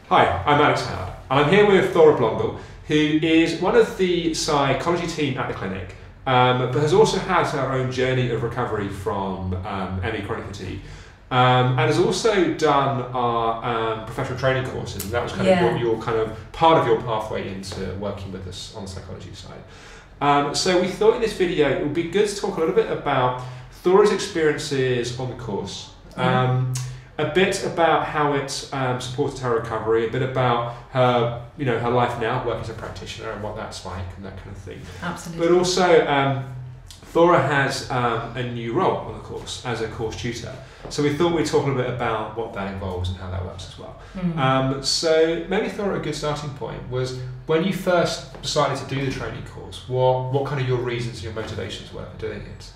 Hi, I'm Alex Howard, and I'm here with Thora Blondal, who is one of the psychology team at the clinic, but has also had her own journey of recovery from ME chronic fatigue, and has also done our professional training courses, and that was kind of your kind of part of your pathway into working with us on the psychology side. So we thought in this video it would be good to talk a little bit about Thora's experiences on the course. A bit about how it supported her recovery, a bit about her, her life now, working as a practitioner and what that's like and that kind of thing. Absolutely. But also, Thora has a new role on the course as a course tutor. So we thought we'd talk a little bit about what that involves and how that works as well. So maybe Thora, a good starting point was when you first decided to do the training course, what kind of your reasons and your motivations were for doing it?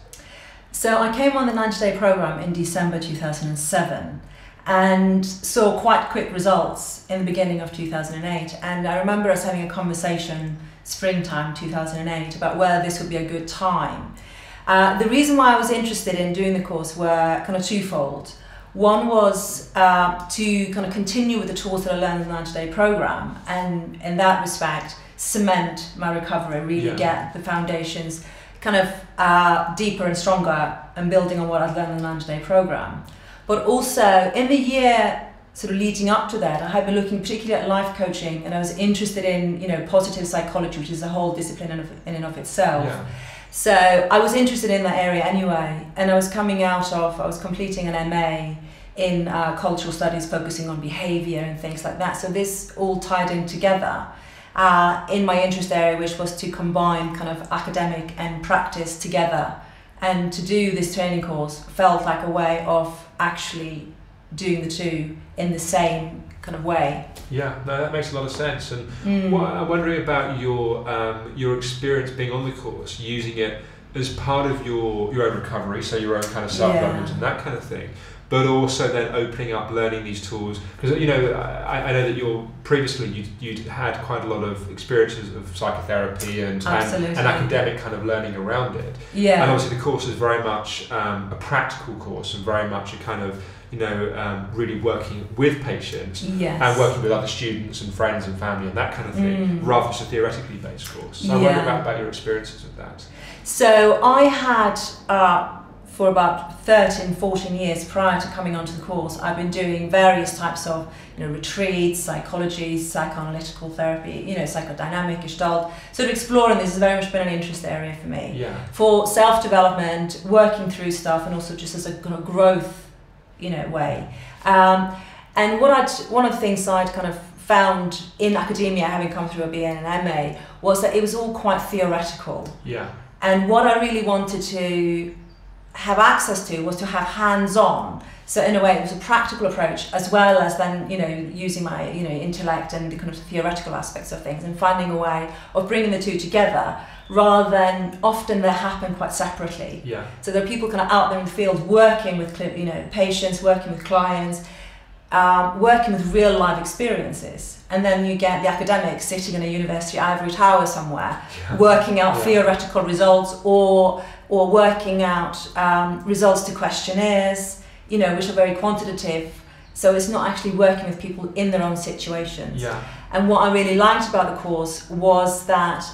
So I came on the 90-day program in December 2007 and saw quite quick results in the beginning of 2008. And I remember us having a conversation springtime 2008 about whether this would be a good time. The reason why I was interested in doing the course were kind of twofold. One was to kind of continue with the tools that I learned in the 90-day program, and in that respect cement my recovery, really get the foundations kind of deeper and stronger and building on what I've learned in the 90-day program. But also in the year sort of leading up to that, I had been looking particularly at life coaching, and I was interested in positive psychology, which is a whole discipline in and of itself. So I was interested in that area anyway, and I was completing an MA in cultural studies focusing on behaviour and things like that. So this all tied in together in my interest area, which was to combine kind of academic and practice together. And to do this training course felt like a way of actually doing the two in the same kind of way. Yeah, no, that makes a lot of sense. And what I'm wondering about your experience being on the course, using it as part of your own recovery, so your own kind of self-development and that kind of thing, but also then opening up, learning these tools. Because I know that previously you'd had quite a lot of experiences of psychotherapy and academic kind of learning around it. Yeah. And obviously the course is very much a practical course and very much a kind of really working with patients and working with other students and friends and family and that kind of thing, rather than just a theoretically based course. So I wonder about your experiences with that. So I had, for about 13, 14 years prior to coming onto the course, I've been doing various types of retreats, psychology, psychoanalytical therapy, psychodynamic, gestalt, sort of exploring this has very much been an interest area for me. For self-development, working through stuff, and also just as a kind of growth way. And one of the things I'd kind of found in academia, having come through a BA and an MA, was that it was all quite theoretical. And what I really wanted to have access to was to have hands-on. So in a way, it was a practical approach, as well as then using my intellect and the kind of theoretical aspects of things, and finding a way of bringing the two together, rather than often they happen quite separately. So there are people kind of out there in the field working with patients, working with clients, working with real life experiences, and then you get the academics sitting in a university ivory tower somewhere, working out theoretical results or working out results to questionnaires, which are very quantitative. So it's not actually working with people in their own situations. And what I really liked about the course was that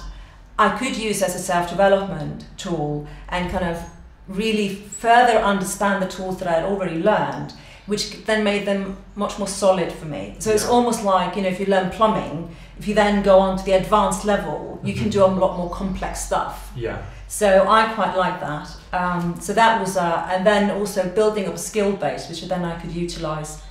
I could use as a self-development tool and kind of really further understand the tools that I had already learned, which then made them much more solid for me. So it's almost like, if you learn plumbing, if you then go on to the advanced level, you can do a lot more complex stuff. So I quite like that. So that was, and then also building up a skill base, which then I could utilize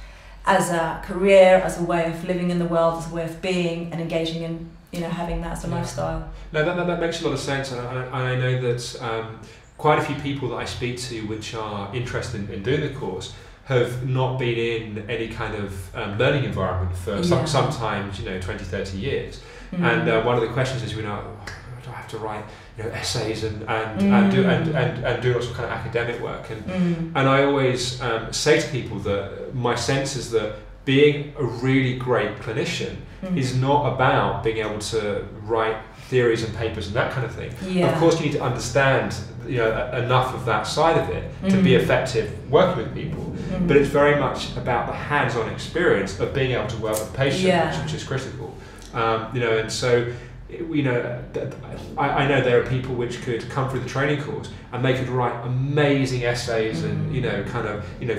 as a career, as a way of living in the world, as a way of being and engaging in, having that as a lifestyle. No, that makes a lot of sense, and I know that quite a few people that I speak to which are interested in doing the course have not been in any kind of learning environment for sometimes 20, 30 years. And one of the questions is, do I have to write essays and do lots of kind of academic work, and I always say to people that my sense is that being a really great clinician is not about being able to write theories and papers and that kind of thing. Of course you need to understand enough of that side of it to be effective working with people. But it's very much about the hands-on experience of being able to work with patients, which is critical. And so, I know there are people which could come through the training course and they could write amazing essays and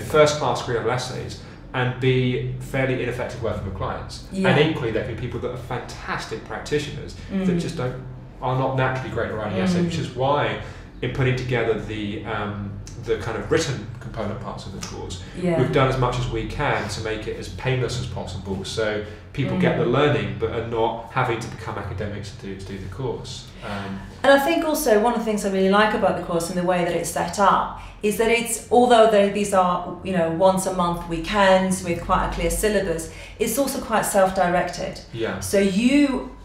first-class career-level essays and be fairly ineffective working with clients. And equally, there can be people that are fantastic practitioners that just are not naturally great at writing essays, which is why in putting together the kind of written component parts of the course, we've done as much as we can to make it as painless as possible, so people get the learning but are not having to become academics to do the course. And I think also one of the things I really like about the course and the way that it's set up is that although these are once a month weekends with quite a clear syllabus, it's also quite self-directed. So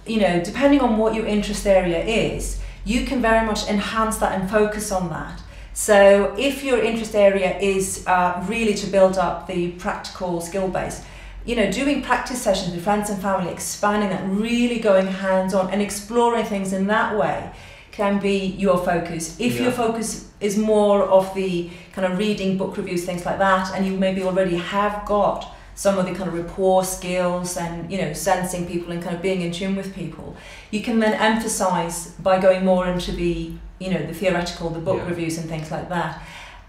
depending on what your interest area is, you can very much enhance that and focus on that. So if your interest area is really to build up the practical skill base, doing practice sessions with friends and family, expanding that, really going hands-on and exploring things in that way can be your focus. If your focus is more of the kind of reading, book reviews, things like that, and you maybe already have got some of the kind of rapport skills and sensing people and kind of being in tune with people, you can then emphasize by going more into the the theoretical, the book reviews and things like that.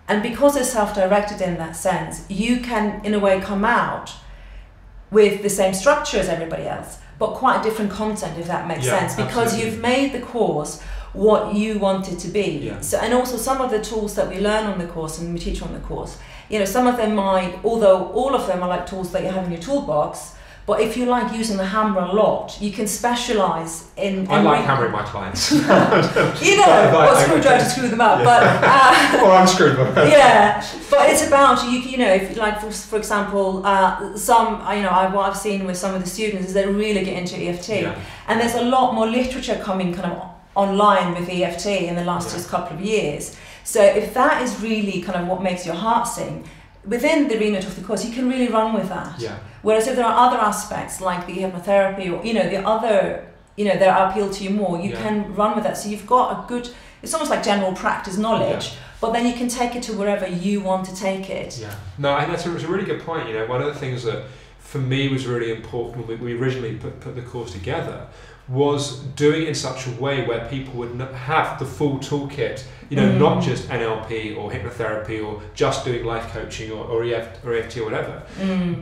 And because it's self-directed in that sense, you can in a way come out with the same structure as everybody else, but quite a different content, if that makes sense, because you've made the course what you want it to be. So, and also some of the tools that we learn on the course and we teach on the course, some of them might, although all of them are like tools that you have in your toolbox, but if you like using the hammer a lot, you can specialise in... I like hammering my clients. Screwdriver to screw them up, but... or unscrew them. But it's about, if like, for example, what I've seen with some of the students is they really get into EFT. And there's a lot more literature coming kind of online with EFT in the last just couple of years. So if that is really kind of what makes your heart sing, within the remit of the course, you can really run with that. Whereas if there are other aspects like the hypnotherapy or the other, that appeal to you more, you can run with that. So you've got a good, it's almost like general practice knowledge, but then you can take it to wherever you want to take it. No, I think that's a really good point. One of the things that for me was really important when we originally put the course together was doing it in such a way where people would have the full toolkit, not just NLP or hypnotherapy or just doing life coaching or EFT or whatever,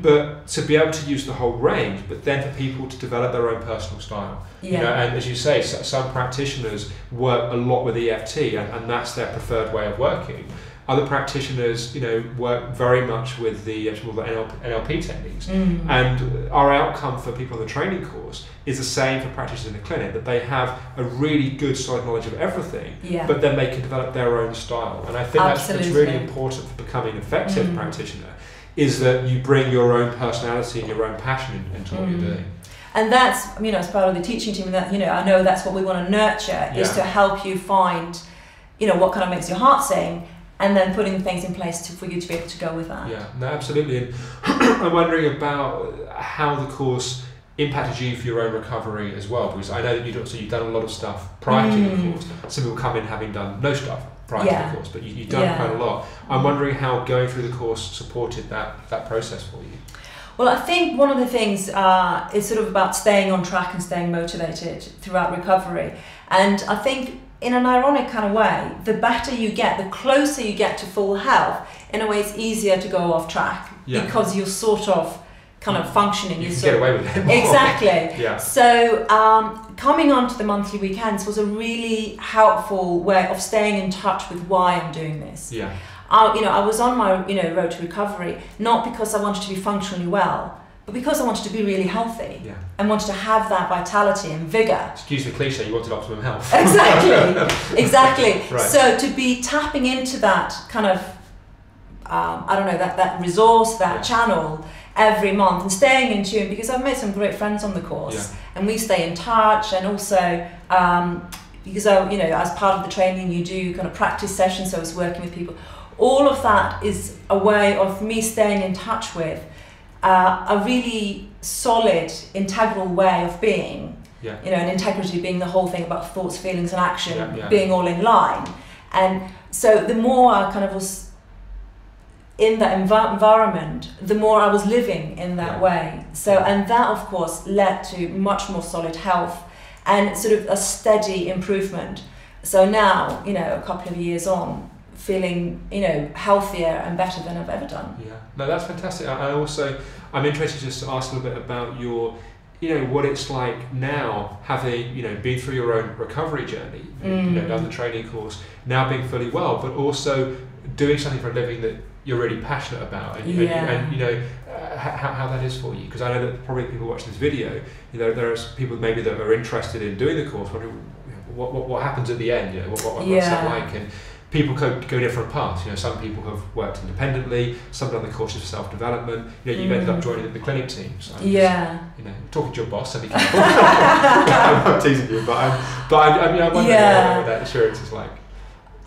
but to be able to use the whole range, but then for people to develop their own personal style. And as you say, some practitioners work a lot with EFT and that's their preferred way of working. Other practitioners, work very much with the NLP techniques, and our outcome for people on the training course is the same for practitioners in the clinic, that they have a really good solid knowledge of everything, but then they can develop their own style. And I think that's really important for becoming an effective practitioner, is that you bring your own personality and your own passion into what you're doing. And that's, as part of the teaching team, that I know that's what we want to nurture, is to help you find, what kind of makes your heart sing, and then putting things in place for you to be able to go with that. No, absolutely. And I'm wondering about how the course impacted you for your own recovery as well, because I know that you've done a lot of stuff prior to the course. Some people come in having done no stuff prior to the course, but you've done quite a lot. I'm wondering how going through the course supported that process for you. Well, I think one of the things is sort of about staying on track and staying motivated throughout recovery. And I think in an ironic kind of way, the better you get, the closer you get to full health, in a way it's easier to go off track because you're sort of kind of functioning. You can get away with it more. Exactly. So coming on to the monthly weekends was a really helpful way of staying in touch with why I'm doing this. I was on my road to recovery, not because I wanted to be functionally well, but because I wanted to be really healthy and wanted to have that vitality and vigour. Excuse the cliche, you wanted optimum health. Exactly. Right. So to be tapping into that kind of, that resource, that channel every month and staying in tune, because I've made some great friends on the course and we stay in touch, and also because as part of the training you do kind of practice sessions, so I was working with people. All of that is a way of me staying in touch with a really solid, integral way of being. And integrity being the whole thing about thoughts, feelings and action, being all in line. And so the more I kind of was in that environment, the more I was living in that way. So, and that of course led to much more solid health and sort of a steady improvement. So now, you know, a couple of years on, feeling, you know, healthier and better than I've ever done. Yeah, no, that's fantastic. I'm interested just to ask a little bit about your, you know, what it's like now, having, you know, been through your own recovery journey, you know, done the training course, now being fully well, but also doing something for a living that you're really passionate about, and you know, how that is for you. Because I know that probably people watching this video, you know, there's people maybe that are interested in doing the course, wondering what happens at the end, you know, what's that like, and people go different paths. You know, some people have worked independently, some done the courses for self-development. You know, you've ended up joining the clinic team. So you know, talking to your boss, and be careful. I'm teasing you, but I mean, I wonder what that experience is like.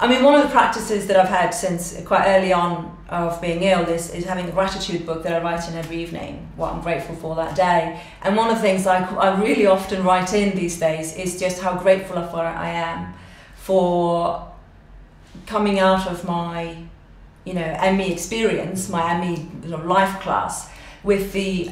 I mean, one of the practices that I've had since quite early on of being ill is having a gratitude book that I write in every evening, what I'm grateful for that day. And one of the things I really often write in these days is just how grateful I am for coming out of my, you know, ME experience, my ME life class, with the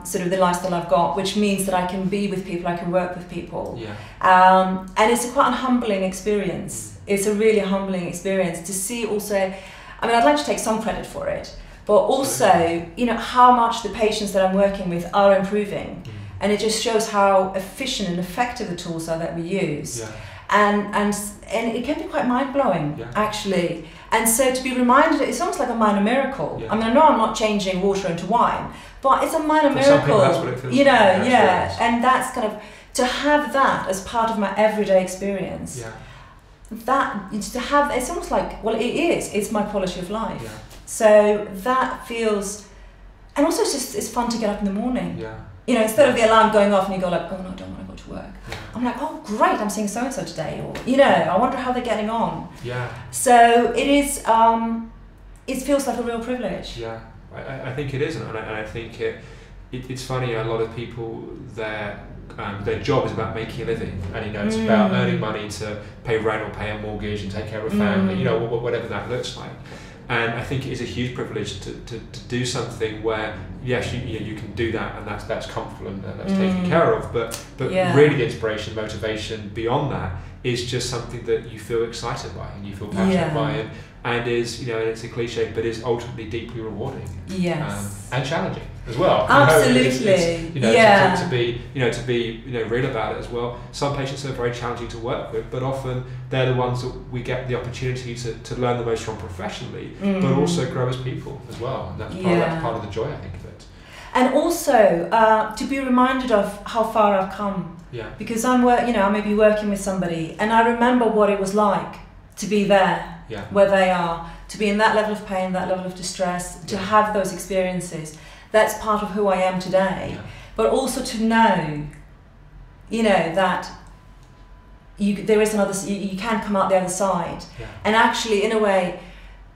sort of the lifestyle I've got, which means that I can be with people, I can work with people. And it's quite a humbling experience. It's a really humbling experience to see also, I mean, I'd like to take some credit for it, but also, you know, how much the patients that I'm working with are improving. And it just shows how efficient and effective the tools are that we use. And it can be quite mind-blowing, actually. And so to be reminded, it's almost like a minor miracle. I mean, I know I'm not changing water into wine, but it's a minor miracle. Some people, that's what it feels you know, like. And that's kind of, to have that as part of my everyday experience. That, to have, it's almost like, well, it's my quality of life. So that feels, and also it's fun to get up in the morning. You know, instead of the alarm going off and you go like, oh no, I don't want to go to work. I'm like, oh great, I'm seeing so-and-so today, or, you know, I wonder how they're getting on. So it is, it feels like a real privilege. I think it is, and I think it's funny, a lot of people, their job is about making a living, and you know, it's about earning money to pay rent or pay a mortgage and take care of a family, you know, whatever that looks like. And I think it is a huge privilege to do something where, yes, you can do that, and that's comfortable and that's taken care of, but really the inspiration, motivation beyond that is just something that you feel excited by and you feel passionate by it, and is, you know, and it's a cliche, but is ultimately deeply rewarding. And challenging as well. Absolutely. You know, to be real about it as well. Some patients are very challenging to work with, but often they're the ones that we get the opportunity to learn the most from professionally, but also grow as people as well. And that's part of the joy, I think, of it. And also to be reminded of how far I've come. Because I may be working with somebody, and I remember what it was like to be there, where they are, to be in that level of pain, that level of distress, to have those experiences. That's part of who I am today. But also to know, you know, that there is another, you can come out the other side. And actually, in a way,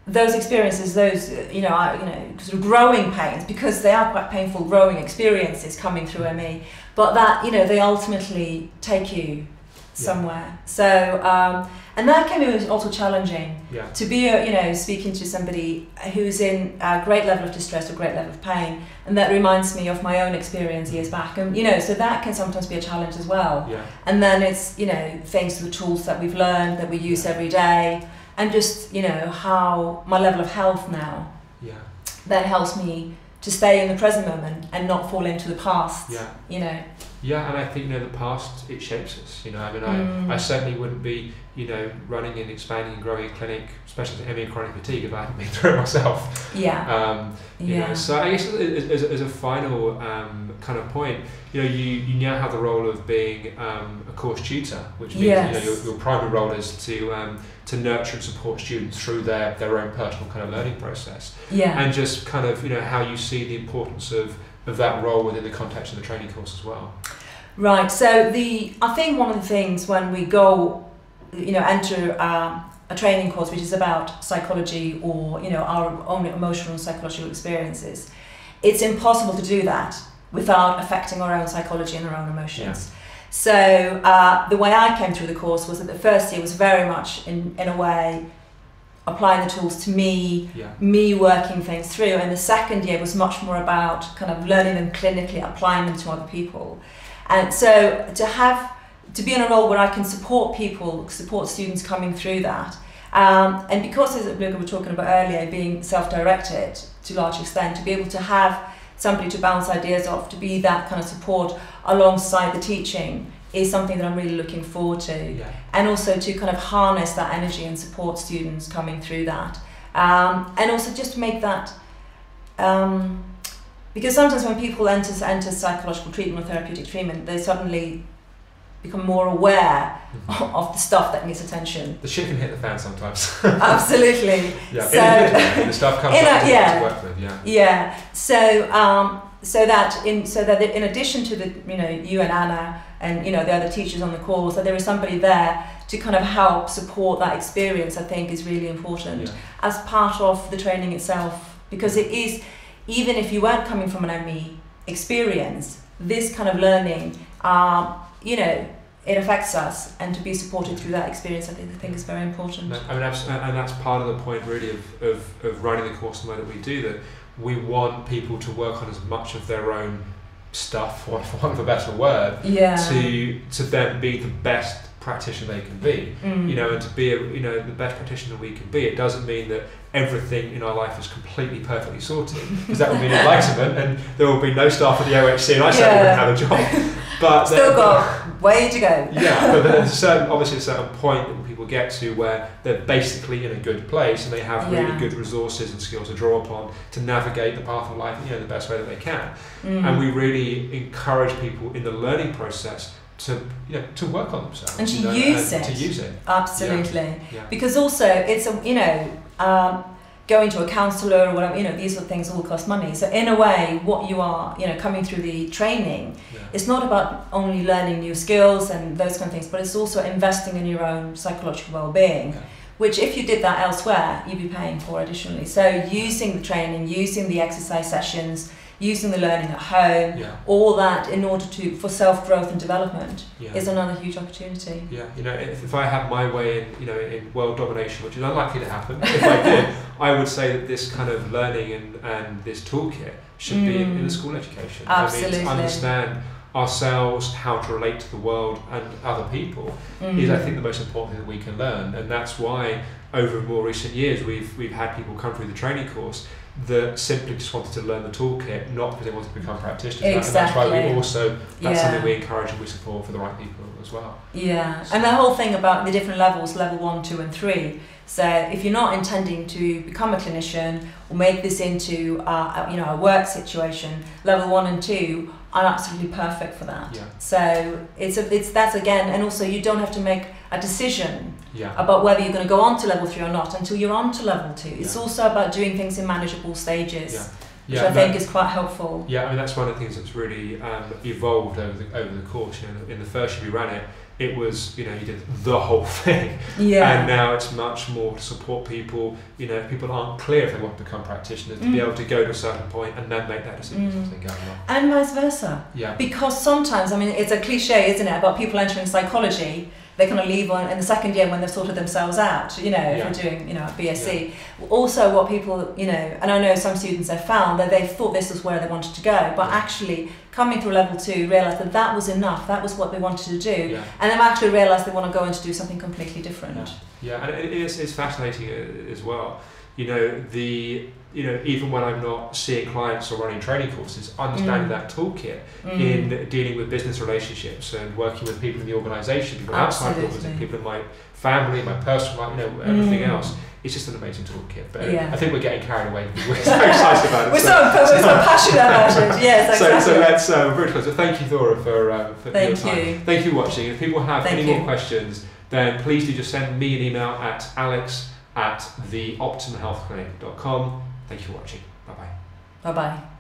those experiences, those, sort of growing pains, because they are quite painful growing experiences coming through ME, but that, you know, they ultimately take you somewhere. So, and that can be also challenging to be, speaking to somebody who's in a great level of distress or great level of pain, and that reminds me of my own experience years back, and so that can sometimes be a challenge as well. And then it's, thanks to the tools that we've learned, that we use every day, and just, how my level of health now, that helps me to stay in the present moment and not fall into the past. Yeah, and I think, the past, it shapes us. I certainly wouldn't be, running and expanding and growing a clinic, especially ME and chronic fatigue, if I hadn't been through it myself. So I guess as a final kind of point, you now have the role of being a course tutor, which means your primary role is to nurture and support students through their own personal kind of learning process. And just kind of how you see the importance of that role within the context of the training course as well. Right. So I think one of the things when we go, enter a training course which is about psychology or our own emotional and psychological experiences, it's impossible to do that without affecting our own psychology and our own emotions. So the way I came through the course was that the first year was very much in a way applying the tools to me, me working things through, and the second year was much more about kind of learning them clinically, applying them to other people. And so to be in a role where I can support people, support students coming through that, and because, as we were talking about earlier, being self-directed to a large extent, to be able to have somebody to bounce ideas off, to be that kind of support alongside the teaching, is something that I'm really looking forward to. And also to kind of harness that energy and support students coming through that. And also just to make that, because sometimes when people enter psychological treatment or therapeutic treatment, they suddenly become more aware of the stuff that needs attention. The shit can hit the fan sometimes. Absolutely. The stuff comes up to work with. So that in addition to you and Anna and the other teachers on the course, that there is somebody there to kind of help support that experience, I think is really important as part of the training itself, because it is, even if you weren't coming from an ME experience, this kind of learning, it affects us, and to be supported through that experience, I think is very important. I mean, and that's part of the point really of running the course the way that we do, that we want people to work on as much of their own stuff, for want of a better word, to then be the best practitioner they can be, and to be the best practitioner we can be. It doesn't mean that everything in our life is completely perfectly sorted, because that would mean enlightenment and there will be no staff at the OHC, and I certainly wouldn't have a job. But still got way to go. But there's obviously a certain point that people get to where they're basically in a good place and they have really good resources and skills to draw upon to navigate the path of life the best way that they can. And we really encourage people in the learning process to work on themselves and to use it. Absolutely. Because also it's going to a counsellor or whatever, these sort of things all cost money. So in a way, what you are, coming through the training, it's not about only learning new skills and those kind of things, but it's also investing in your own psychological well-being, which if you did that elsewhere, you'd be paying for additionally. So using the training, using the exercise sessions, using the learning at home, all that in order for self-growth and development is another huge opportunity. If I had my way in world domination, which is unlikely to happen, if I did, I would say that this kind of learning and this toolkit should be in the school education. Absolutely. To understand ourselves, how to relate to the world and other people is, I think, the most important thing that we can learn. And that's why over more recent years we've had people come through the training course that simply just wanted to learn the toolkit, not because they wanted to become practitioners. Exactly. And that's why we also, that's something we encourage and we support for the right people as well. And the whole thing about the different levels, level 1, 2 and 3. So if you're not intending to become a clinician or make this into a work situation, level 1 and 2 are absolutely perfect for that. So that's again, and also you don't have to make a decision about whether you're going to go on to level 3 or not until you're on to level 2. It's also about doing things in manageable stages, which I think is quite helpful. I mean, that's one of the things that's really evolved over the course. In the first year we ran it, it was, you did the whole thing. And now it's much more to support people, if people aren't clear if they want to become practitioners, to be able to go to a certain point and then make that decision as they go along. And vice versa. Because sometimes, I mean, it's a cliche, isn't it, about people entering psychology, they kind of leave in the second year when they've sorted themselves out, if you're doing, a BSc. Also what people, and I know some students have found that they thought this was where they wanted to go, but actually coming through level 2 realised that was enough, that was what they wanted to do, and they've actually realised they want to go and to do something completely different. And it's fascinating as well. Even when I'm not seeing clients or running training courses, understanding that toolkit in dealing with business relationships and working with people in the organisation, people outside the organisation, people in my family, my personal life, everything else. It's just an amazing toolkit. But I think we're getting carried away. We're so excited about it. We're so passionate about it. Yes, exactly. So let's very close. So thank you, Thora, for your time. Thank you for watching. If people have any more questions, then please do just send me an email at alex@theoptimumhealthclinic.com. Thank you for watching. Bye-bye. Bye-bye.